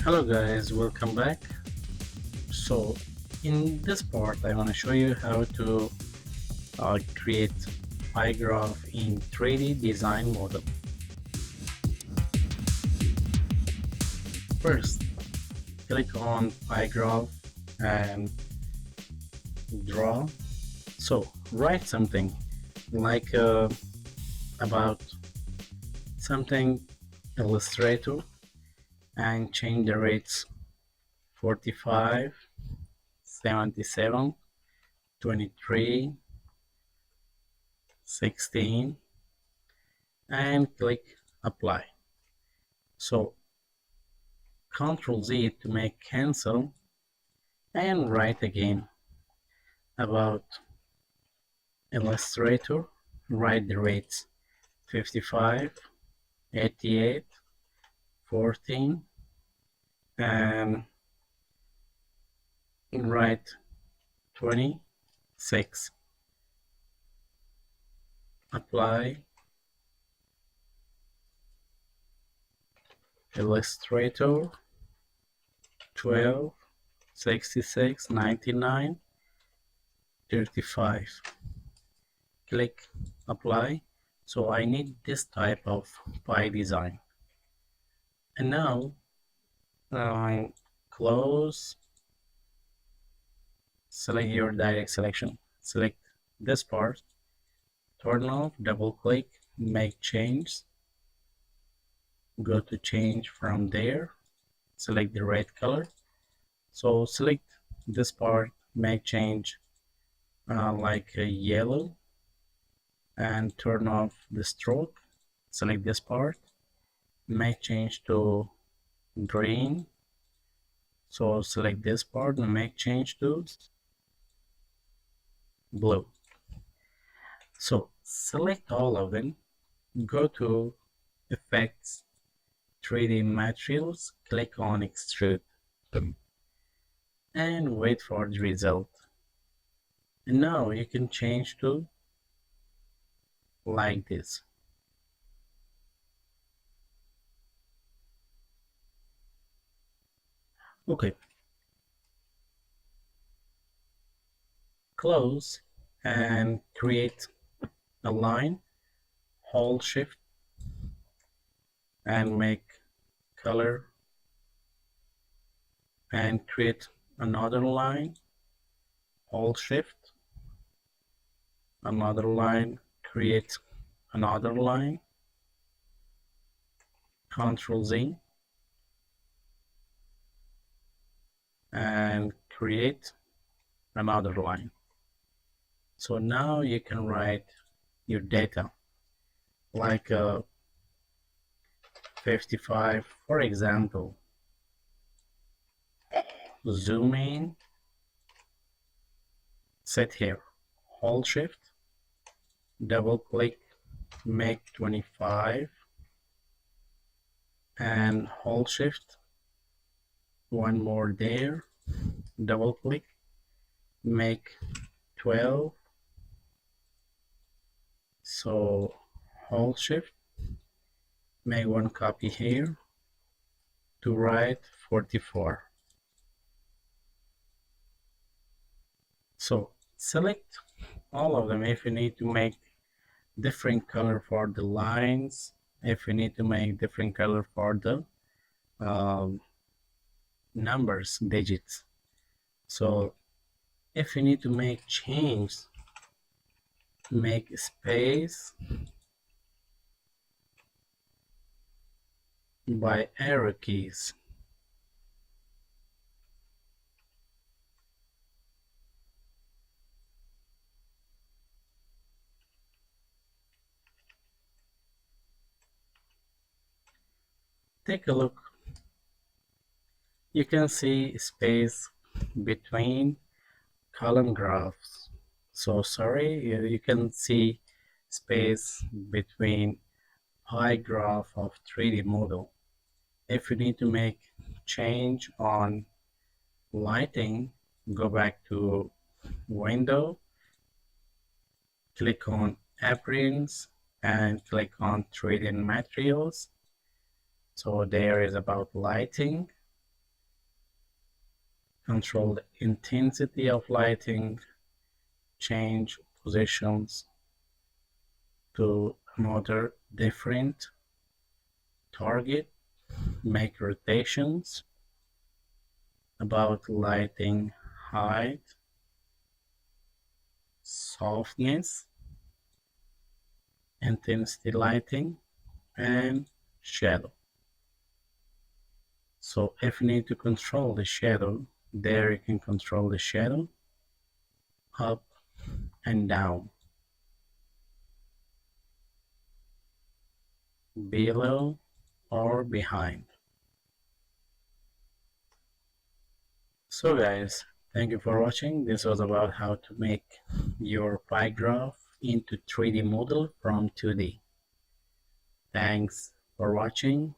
Hello guys, welcome back. So in this part I want to show you how to create pie graph in 3D design model. First, click on pie graph and draw. So write something like about something Illustrator and change the rates 45, 77, 23, 16 and click apply. So Ctrl Z to make cancel and write again about Illustrator, write the rates 55, 88, 14 and write 26. Apply Illustrator 12, 66, 99, 35. Click apply. So I need this type of pie design. And now close, select your direct selection, select this part, turn off, double click, make change, go to change from there, select the red color. So select this part, make change like a yellow and turn off the stroke, select this part, make change to green. So select this part and make change to blue. So select all of them, go to effects, 3D materials, click on extrude and wait for the result. And now you can change to like this. Okay, close and create a line, hold shift and make color and create another line, hold shift, another line, create another line, Ctrl Z and create another line. So now you can write your data like 55, for example. Zoom in, set here, hold shift, double click, make 25 and hold shift, one more there, double click, make 12. So hold shift, make one copy here to write 44. So select all of them if you need to make different color for the lines, if you need to make different color for the numbers, digits. So if you need to make change, make space by arrow keys. Take a look. You can see space between column graphs. So sorry, you can see space between pie graph of 3D model. If you need to make change on lighting, go back to window, click on appearance and click on 3D materials. So there is about lighting control the intensity of lighting, change positions to another different target, make rotations, about lighting height, softness, intensity lighting, and shadow. So if you need to control the shadow, there you can control the shadow up and down, below or behind. So guys, thank you for watching. This was about how to make your pie graph into 3D model from 2D. Thanks for watching.